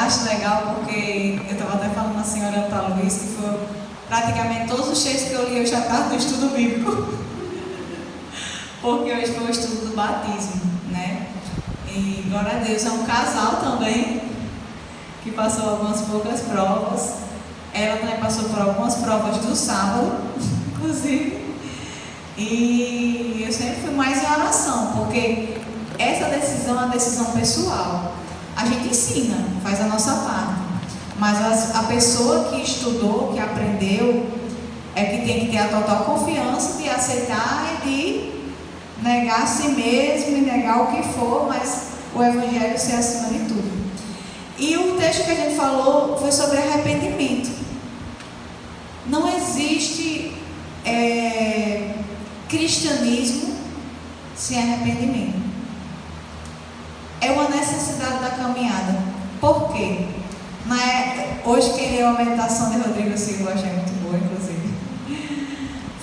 acho legal porque eu estava até falando assim, olhando para Luiz, que foi praticamente todos os textos que eu li, eu já estava no estudo bíblico. Porque hoje foi o estudo do batismo, né? E glória a Deus, é um casal também que passou algumas poucas provas. Ela também passou por algumas provas do sábado, inclusive. E eu sempre fui mais em oração, porque essa decisão é uma decisão pessoal. A gente ensina, faz a nossa parte, mas a pessoa que estudou, que aprendeu, é que tem que ter a total confiança de aceitar e de negar a si mesmo e negar o que for, mas o Evangelho ser acima de tudo. E o texto que a gente falou foi sobre arrependimento. Não existe cristianismo sem arrependimento. É uma necessidade da caminhada. Por quê? Hoje quem leu a meditação de Rodrigo Silva, achei muito boa, inclusive,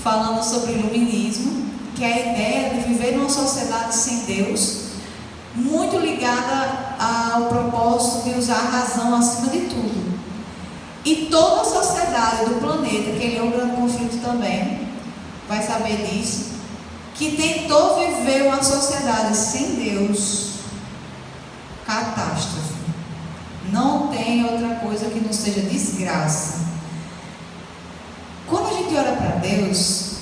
falando sobre iluminismo, que é a ideia de viver numa sociedade sem Deus, muito ligada ao propósito de usar a razão acima de tudo. E toda a sociedade do planeta, que ele é um grande conflito também, vai saber disso, que tentou viver uma sociedade sem Deus, catástrofe. Não tem outra coisa que não seja desgraça. Quando a gente ora para Deus,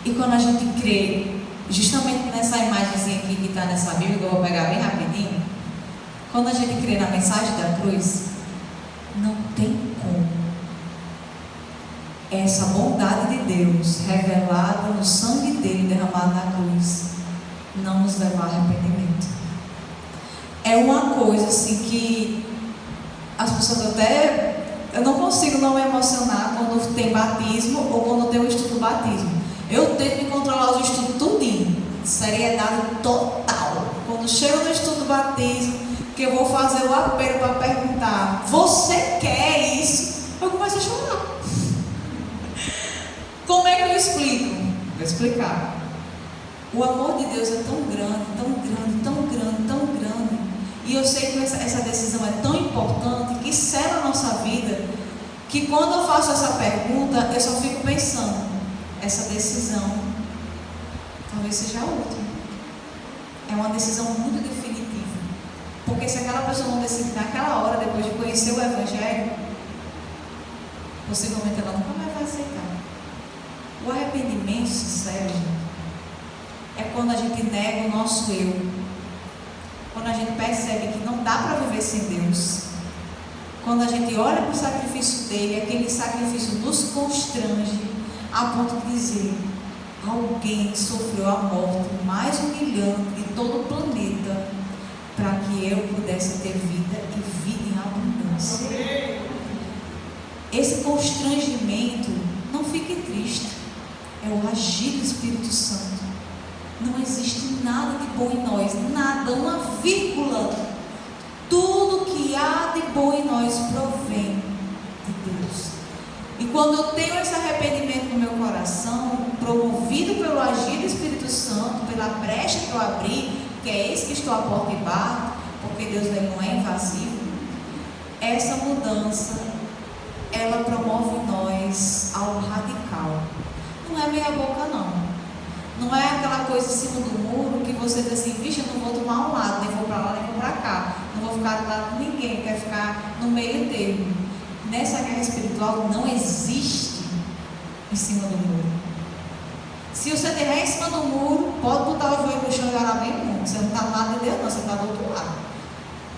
e quando a gente crê, justamente nessa imagenzinha aqui que está nessa Bíblia, que eu vou pegar bem rapidinho, quando a gente crê na mensagem da cruz, não tem como essa bondade de Deus revelada no sangue dele derramado na cruz não nos levar a arrependimento. É uma coisa assim que as pessoas até... Eu não consigo não me emocionar quando tem batismo ou quando tem o estudo do batismo. Eu tento me controlar os estudos tudinho, seriedade total. Quando chego no estudo do batismo, que eu vou fazer o apelo para perguntar: você quer isso? Eu começo a chorar. Como é que eu explico? Vou explicar. O amor de Deus é tão grande, tão grande, tão grande, tão grande. E eu sei que essa decisão é tão importante, que sela a nossa vida, que quando eu faço essa pergunta, eu só fico pensando: essa decisão talvez seja a última. É uma decisão muito definitiva. Porque se aquela pessoa não decidir naquela hora, depois de conhecer o Evangelho, possivelmente ela nunca mais vai aceitar. O arrependimento sincero, gente, é quando a gente nega o nosso eu, quando a gente percebe que não dá para viver sem Deus, quando a gente olha para o sacrifício dele, aquele sacrifício nos constrange a ponto de dizer: alguém sofreu a morte mais humilhante de todo o planeta para que eu pudesse ter vida e vida em abundância. Esse constrangimento, não fique triste, é o agir do Espírito Santo. Não existe nada de bom em nós, nada, uma vírgula. Tudo que há de bom em nós provém de Deus. E quando eu tenho esse arrependimento no meu coração, promovido pelo agir do Espírito Santo, pela brecha que eu abri, que é esse que estou à porta e bato, porque Deus ele não é invasivo, essa mudança, ela promove em nós algo radical. Não é meia boca não. Não é aquela coisa em cima do muro que você diz assim: vixe, eu não vou tomar um lado, nem vou para lá, nem vou para cá. Não vou ficar do lado de ninguém, quer ficar no meio termo. Nessa guerra espiritual não existe em cima do muro. Se você estiver em cima do muro, pode botar o joelho no chão e orar bem muito. Você não está do lado de Deus, não, você está do outro lado.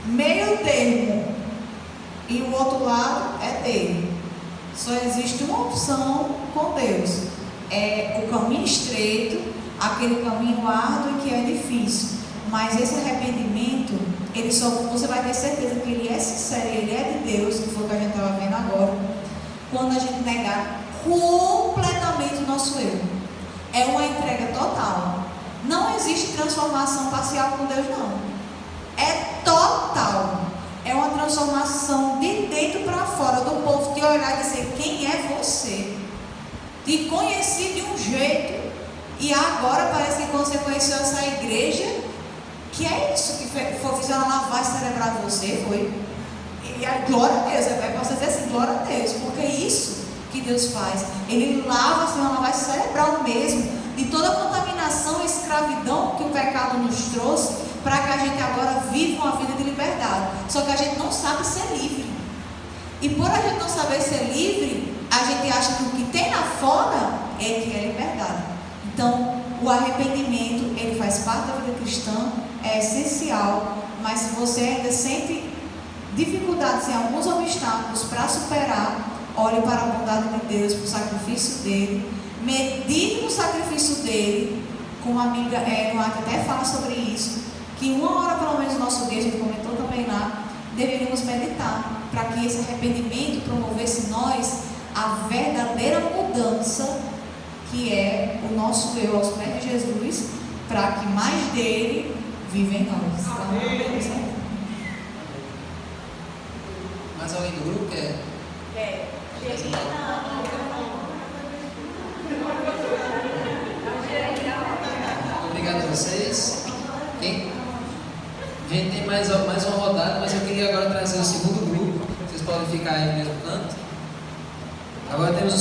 Meio termo e o outro lado é dele. Só existe uma opção com Deus: é o caminho estreito, aquele caminho árduo que é difícil. Mas esse arrependimento, ele só, você vai ter certeza que ele é sincero, ele é de Deus, que foi o que a gente estava vendo agora, quando a gente negar completamente o nosso eu. É uma entrega total. Não existe transformação parcial com Deus, não. É total. É uma transformação de dentro para fora, do povo te olhar e dizer: quem é você? Te conheci de um jeito, e agora parece que quando você conheceu essa igreja, Que é isso que fiz uma lavagem cerebral em você, foi? E a glória a Deus, vai posso dizer assim, glória a Deus, porque é isso que Deus faz. Ele lava, assim, uma lavagem cerebral mesmo, de toda a contaminação e escravidão que o pecado nos trouxe, para que a gente agora viva uma vida de liberdade. Só que a gente não sabe ser livre. E por a gente não saber ser livre, a gente acha que o que tem lá fora é que é liberdade. Então, o arrependimento, ele faz parte da vida cristã, é essencial, mas se você ainda sente dificuldades em alguns obstáculos para superar, olhe para a bondade de Deus, para o sacrifício dele, medite no sacrifício dele, como a amiga Ellen até fala sobre isso, que 1 hora pelo menos no nosso dia, a gente comentou também lá, deveríamos meditar, para que esse arrependimento promovesse em nós a verdadeira mudança, que é o nosso eu aos pés de Jesus, para que mais dele viva em nós. Então, mais alguém do grupo quer? Obrigado a vocês. Quem? A gente tem mais uma rodada, mas eu queria agora trazer o segundo grupo. Vocês podem ficar aí no mesmo canto. Agora temos o